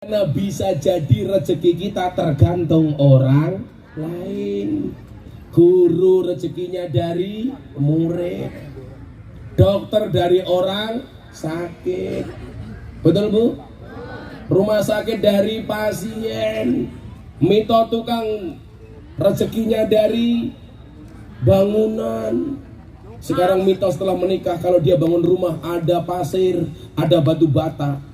Karena bisa jadi rezeki kita tergantung orang lain. Guru rezekinya dari murid, dokter dari orang sakit, betul Bu? Rumah sakit dari pasien, Mito tukang rezekinya dari bangunan. Sekarang Mito setelah menikah, kalau dia bangun rumah ada pasir, ada batu bata.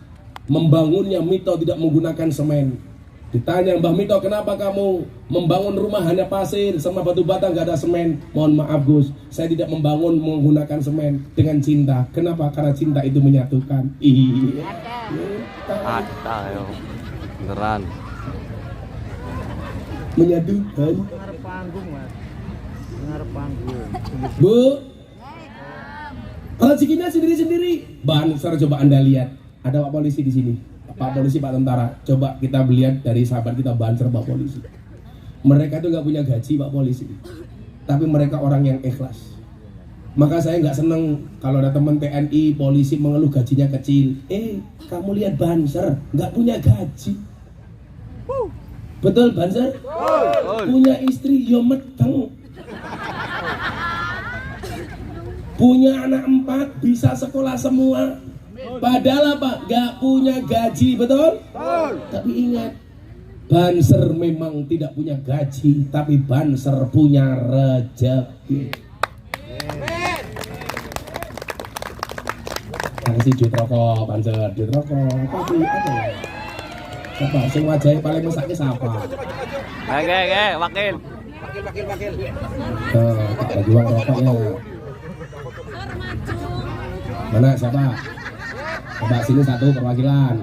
Membangunnya Mito tidak menggunakan semen. Ditanya, Mbah Mito, kenapa kamu membangun rumah hanya pasir sama batu bata, nggak ada semen? Mohon maaf Gus, saya tidak membangun menggunakan semen, dengan cinta. Kenapa? Karena cinta itu menyatukan. Iya. Ada yo. Beneran. Menyatukan. Ngarep panggung, Mas. Ngarep panggung. Bu, rezekinya sendiri-sendiri. Banser, coba Anda lihat. Ada Pak Polisi di sini. Pak Polisi, Pak Tentara. Coba kita lihat dari sahabat kita Banser, Pak Polisi. Mereka itu nggak punya gaji Pak Polisi, tapi mereka orang yang ikhlas. Maka saya nggak seneng kalau ada teman TNI, polisi mengeluh gajinya kecil. Kamu lihat Banser, nggak punya gaji. Betul Banser? Punya istri yo meteng. Punya anak 4, bisa sekolah semua. Padahal apa? Gak punya gaji, betul? Tapi ingat, Banser memang tidak punya gaji, tapi Banser punya rezeki. Kasih duit rokok, Banser, duit rokok. Tapi apa ya? Siapa? Sing wajahnya paling mesaknya siapa? Wakil. Tak bagi uang rokoknya. Mana siapa? Coba sini satu perwakilan.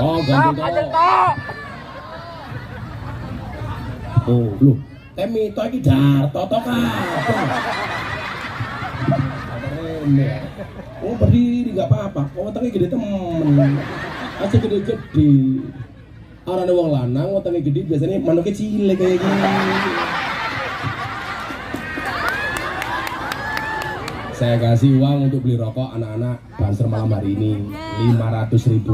Oh, ganti toh. Oh, lu. Mito iki Darto to kabeh. Oh, berdiri nggak apa-apa. Oh, otaknya gede temen. Aja gede-gede. Orang ada wong lanang, otaknya gede biasanya manuknya cilik kayak gini. Saya kasih uang untuk beli rokok anak-anak Banser malam hari ini 500.000.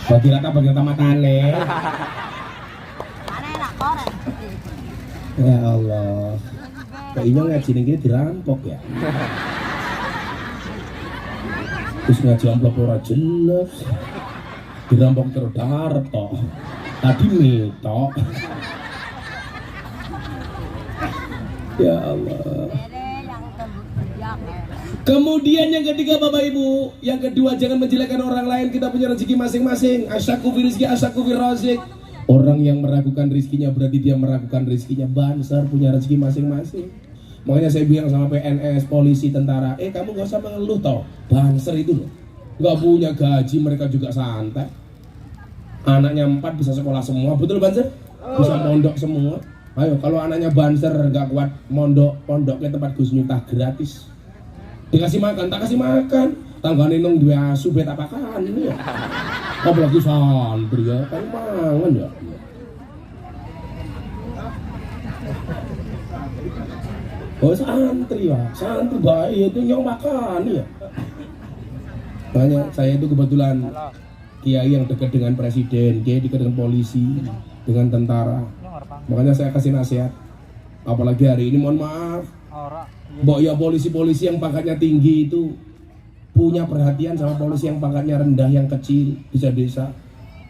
Bagi rata matane. Ya Allah, kayaknya ngaji ini dirampok ya. Terus ngaji amplop ora jelas, dirampok terus Darto. Tadi Mito. Ya Allah. Kemudian yang ketiga Bapak Ibu, yang kedua jangan menjelekkan orang lain. Kita punya rezeki masing-masing. Asyaku fi rizki, asyaku fi razik. Orang yang meragukan rezekinya berarti dia meragukan rezekinya. Banser punya rezeki masing-masing. Makanya saya bilang sama PNS, polisi, tentara, kamu gak usah mengeluh toh. Banser itu loh, gak punya gaji, mereka juga santai. Anaknya 4 bisa sekolah semua, betul Banser? Bisa mondok semua. Ayo, kalau anaknya Banser gak kuat pondoknya tempat Gus Miftah gratis. Dikasih makan, tak kasih makan. Tanggane nang duwe asu bet apakan ini ya. Apalagi santri ya, kan mangan ya. Oh santri ya, santri baik itu nyong makan ya. Makanya saya itu kebetulan kiai yang dekat dengan presiden, kiai dekat dengan polisi, dengan tentara. Makanya saya kasih nasihat. Apalagi hari ini mohon maaf, mbok ya polisi-polisi yang pangkatnya tinggi itu punya perhatian sama polisi yang pangkatnya rendah, yang kecil, desa-desa.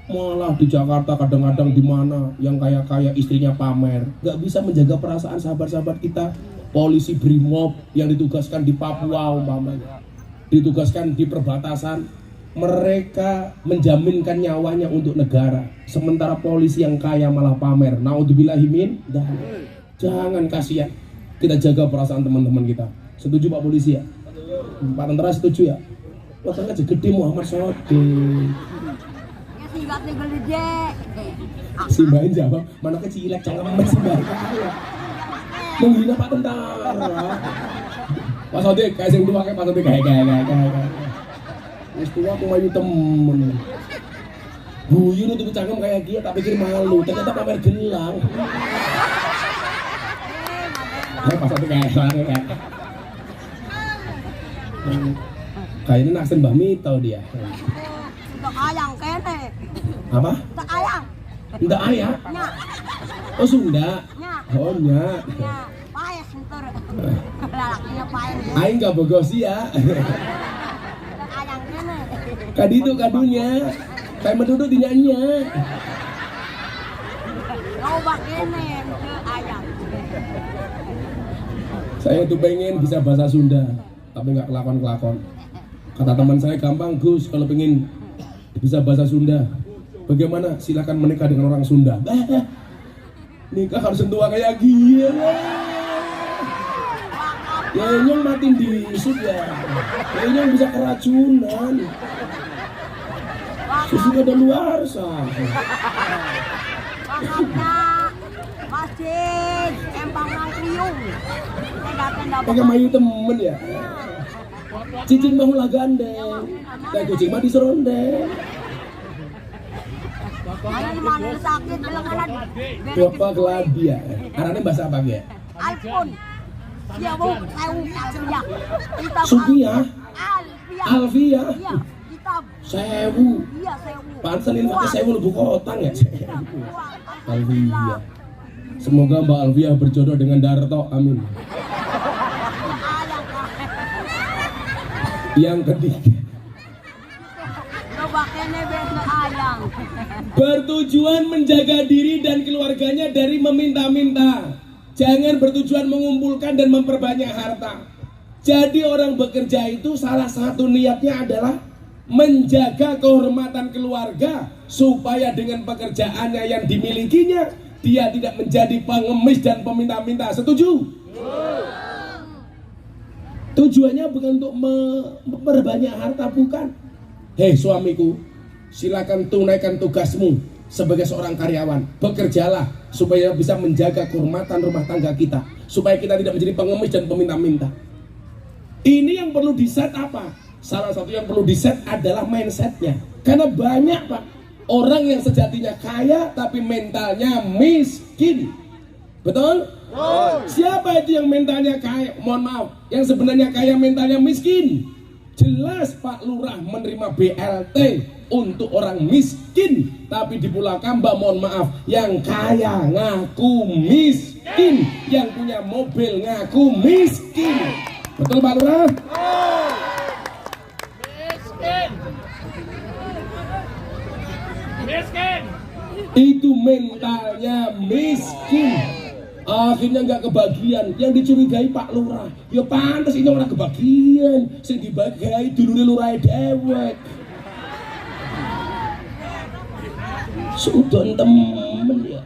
Malah di Jakarta kadang-kadang di mana yang kaya-kaya istrinya pamer, nggak bisa menjaga perasaan sahabat-sahabat kita. Polisi Brimob yang ditugaskan di Papua umpamanya, ditugaskan di perbatasan, mereka menjaminkan nyawanya untuk negara. Sementara polisi yang kaya malah pamer. Naudzubillahi min dzalik. Jangan, kasihan. Kita jaga perasaan teman-teman kita. Setuju Pak Polisi ya? Pak Tentara setuju ya? Otaknya gede Muhammad Sodiq. Simbahin jawab, mana kecilek jangan simbahin. Menghina Pak Tentara. Pak Sodiq, kayak sing tua kayak Pak Sodiq kayak. Wis tua aku mayu temen. Buyun untuk cangkem kayak dia, tak pikir malu, ternyata pamer gelang. Pas satu kayak kayaknya naksin Mbah Mito dia. Untuk ayang kene. Apa? Untuk ayang. Ndak ayah? Nya. Oh Sunda? Nya. Oh nya. Nya. Paes entar. Lalakinya paes. Aing gak bogosi ya. Untuk ayang kene. Kadi itu kadunya. Kayak menduduk di nyanyinya. Coba kene untuk ayang. Saya tuh pengen bisa bahasa Sunda, tapi nggak kelakon-kelakon. Kata teman saya, gampang Gus kalau pengen bisa bahasa Sunda. Bagaimana? Silakan menikah dengan orang Sunda. Nikah harus sentuh kayak gila. Ya yang mati di sud ya. Yang bisa keracunan. Susu ada luar sah. Makanya masjid Empang Kriung. Pakai mayu temen ya. Cicing mau lah gandeng. Kayak kucing mah diserondeng. Mana sakit bilang anak. Bapak keladi ya. Arane bahasa apa ya? Alpun. Dia bu, sewu Alfia. Kita Supia. Alfia. Alfia. Iya, kita Sewu. iya sewu. Pantesan ini pakai sewu lebih kotang ya. Iya, Alfia. Semoga Mbak Alfia berjodoh dengan Darto. Amin. Yang ketiga, Coba kene beda ayang. bertujuan menjaga diri dan keluarganya dari meminta-minta. Jangan bertujuan mengumpulkan dan memperbanyak harta. Jadi orang bekerja itu salah satu niatnya adalah menjaga kehormatan keluarga supaya dengan pekerjaannya yang dimilikinya dia tidak menjadi pengemis dan peminta-minta. Setuju? Tujuannya bukan untuk memperbanyak harta, bukan. Hei suamiku, silakan tunaikan tugasmu sebagai seorang karyawan. Bekerjalah supaya bisa menjaga kehormatan rumah tangga kita, supaya kita tidak menjadi pengemis dan peminta-minta. Ini yang perlu di-set apa? Salah satu yang perlu di-set adalah mindsetnya. Karena banyak Pak orang yang sejatinya kaya tapi mentalnya miskin. Betul? Siapa itu yang mentalnya kaya? Mohon maaf, yang sebenarnya kaya mentalnya miskin. Jelas Pak Lurah menerima BLT untuk orang miskin, tapi di Pulau Kamba mohon maaf, yang kaya ngaku miskin, yang punya mobil ngaku miskin. Betul Pak Lurah? Miskin. Itu mentalnya miskin. Akhirnya nggak kebagian. Yang dicurigai Pak Lurah, ya pantas ini orang kebagian. Sing dibagai dulure lurah dewek. Sudah temen ya.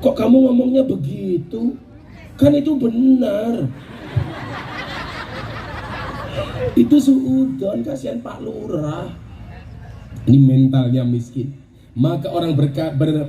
Kok kamu ngomongnya begitu? Kan itu benar. Itu suudon, kasihan Pak Lurah. Ini mentalnya miskin. Maka orang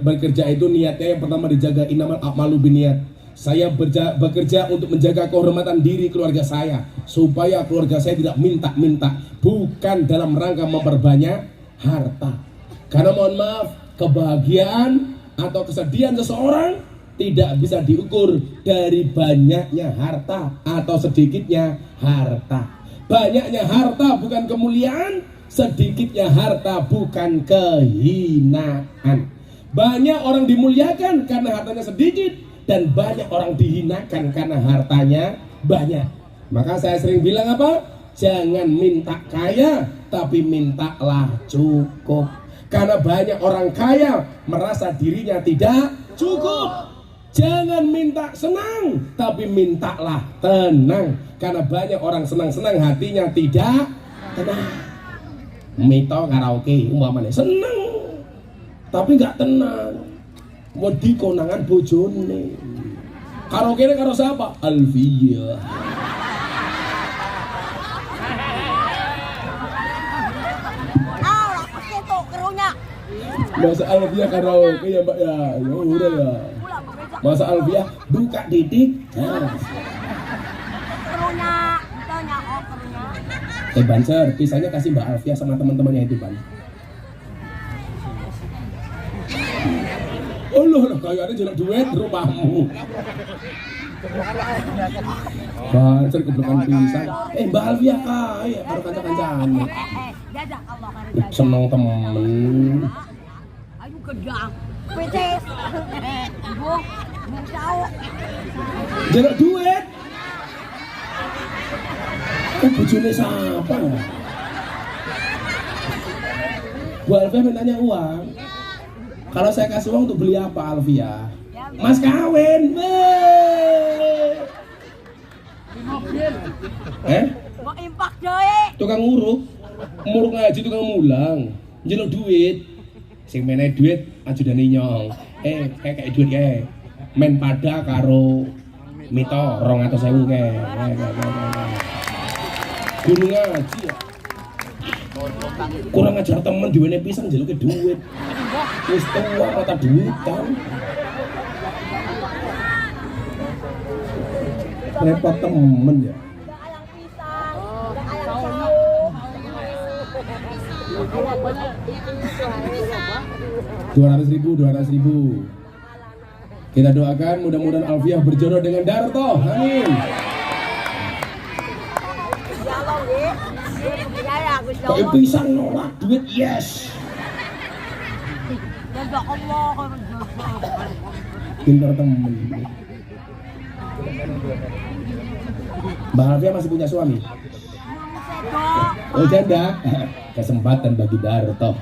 bekerja itu niatnya yang pertama dijaga, innamal a'malu binniyat. Saya bekerja untuk menjaga kehormatan diri keluarga saya, supaya keluarga saya tidak minta-minta, bukan dalam rangka memperbanyak harta. Karena mohon maaf, kebahagiaan atau kesedihan seseorang tidak bisa diukur dari banyaknya harta atau sedikitnya harta. Banyaknya harta bukan kemuliaan, sedikitnya harta bukan kehinaan. Banyak orang dimuliakan karena hartanya sedikit, dan banyak orang dihinakan karena hartanya banyak. Maka saya sering bilang apa? Jangan minta kaya, tapi mintalah cukup. Karena banyak orang kaya merasa dirinya tidak cukup. Jangan minta senang, tapi mintalah tenang. Karena banyak orang senang-senang hatinya tidak tenang. Mito karaoke umpamanya seneng tapi nggak tenang, mau di konangan bojone. Karaoke ini karo siapa? Alfia. Ah, pakai tuh kerunya. Masa Alfia karaoke ya Mbak ya? Ya udah ya. Masa Alfia buka didik. Kerunya, tanya oh kerunya. Banser, pisahnya kasih Mbak Alfia sama teman-temannya itu Ban. Oh loh, kayaknya jelek duit rumahmu. Bancer keblokan pisan. Mbak Alfia kaya karo kanca-kancane. Dadah Allah karo Seneng temen. Ayo gedang. Petes. Bung sauk. Jaluk duit. Bojone siapa? Bu Alfia mintanya uang. Kalau saya kasih uang untuk beli apa Alfia? Mas kawin. Mau impak deui. Tukang nguruk ngaji tukang mulang. Njaluk duit. Sing menehi duit ajudane nyong. Kayak duit kae. Men pada karo Mito 200.000 kae. Guru ngaji ya. Kurang ajar temen diwene pisang njaluke duit. Wis tua mata duit kan. Repot temen ya. Udah ayang pisang, udah ayang sauk. 200.000. Kita doakan mudah-mudahan Alfiah berjodoh dengan Darto. Amin. Ya Allah nggih. Percaya Gusti Kok Allah. pisang nolak duit yes. Jaza Allah. Pintar temen. Mbak Alfiah masih punya suami? Oh janda. Kesempatan bagi Darto.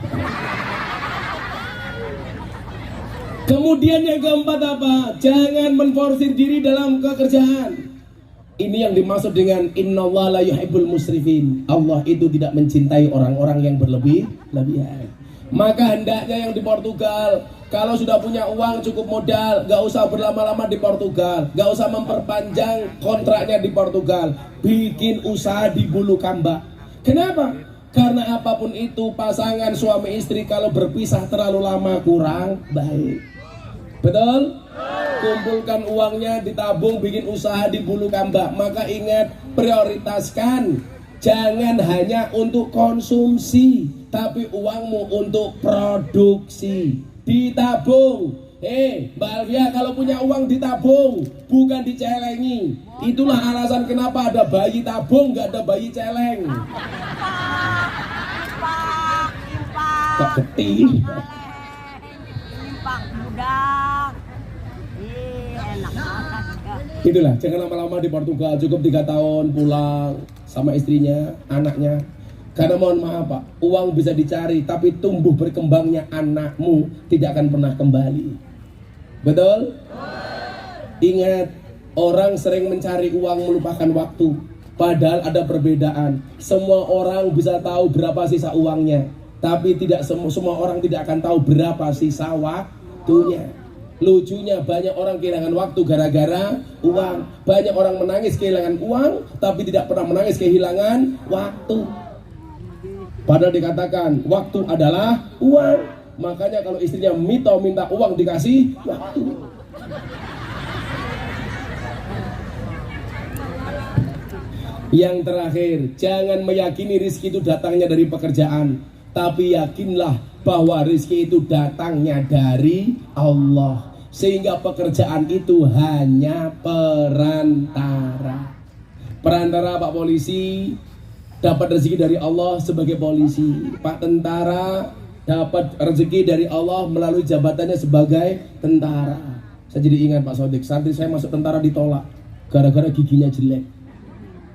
Kemudian yang keempat apa? Jangan menforsir diri dalam pekerjaan. Ini yang dimaksud dengan innallaha la yuhibbul musrifin. Allah itu tidak mencintai orang-orang yang berlebihan. Maka hendaknya yang di Portugal, kalau sudah punya uang cukup modal, gak usah berlama-lama di Portugal, gak usah memperpanjang kontraknya di Portugal, bikin usaha di Bulukumba. Kenapa? Karena apapun itu pasangan suami istri kalau berpisah terlalu lama kurang baik. Betul? Kumpulkan uangnya, ditabung, bikin usaha di Bulukumba. Maka ingat, prioritaskan. Jangan hanya untuk konsumsi, tapi uangmu untuk produksi. Ditabung. Mbak Alfia kalau punya uang ditabung, bukan dicelengi. Itulah alasan kenapa ada bayi tabung, nggak ada bayi celeng. Kok getih? Impak budak. Enak banget. Itulah, jangan lama-lama di Portugal, cukup 3 tahun pulang sama istrinya, anaknya. Karena mohon maaf Pak, uang bisa dicari, tapi tumbuh berkembangnya anakmu tidak akan pernah kembali. Betul? Ingat, orang sering mencari uang melupakan waktu. Padahal ada perbedaan. Semua orang bisa tahu berapa sisa uangnya, tapi tidak semua orang tidak akan tahu berapa sisa waktunya. Lucunya banyak orang kehilangan waktu gara-gara uang. Banyak orang menangis kehilangan uang, tapi tidak pernah menangis kehilangan waktu. Padahal dikatakan waktu adalah uang. Makanya kalau istrinya minta uang dikasih waktu. Yang terakhir, jangan meyakini rezeki itu datangnya dari pekerjaan, tapi yakinlah bahwa rezeki itu datangnya dari Allah. Sehingga pekerjaan itu hanya perantara. Perantara Pak Polisi dapat rezeki dari Allah sebagai polisi. Pak Tentara dapat rezeki dari Allah melalui jabatannya sebagai tentara. Saya jadi ingat Pak Sodik, santri saya masuk tentara ditolak gara-gara giginya jelek.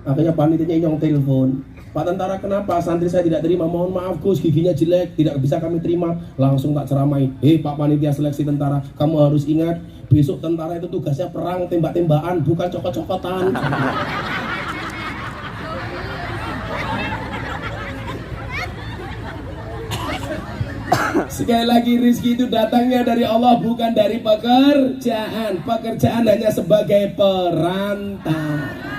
Akhirnya panitianya nyong telepon, Pak Tentara kenapa santri saya tidak terima? Mohon maaf Gus, giginya jelek, tidak bisa kami terima. Langsung tak ceramai, Pak panitia seleksi tentara, kamu harus ingat besok tentara itu tugasnya perang, tembak-tembakan, bukan cokot-cokotan. Sekali lagi, rezeki itu datangnya dari Allah, bukan dari pekerjaan. Pekerjaan hanya sebagai perantara.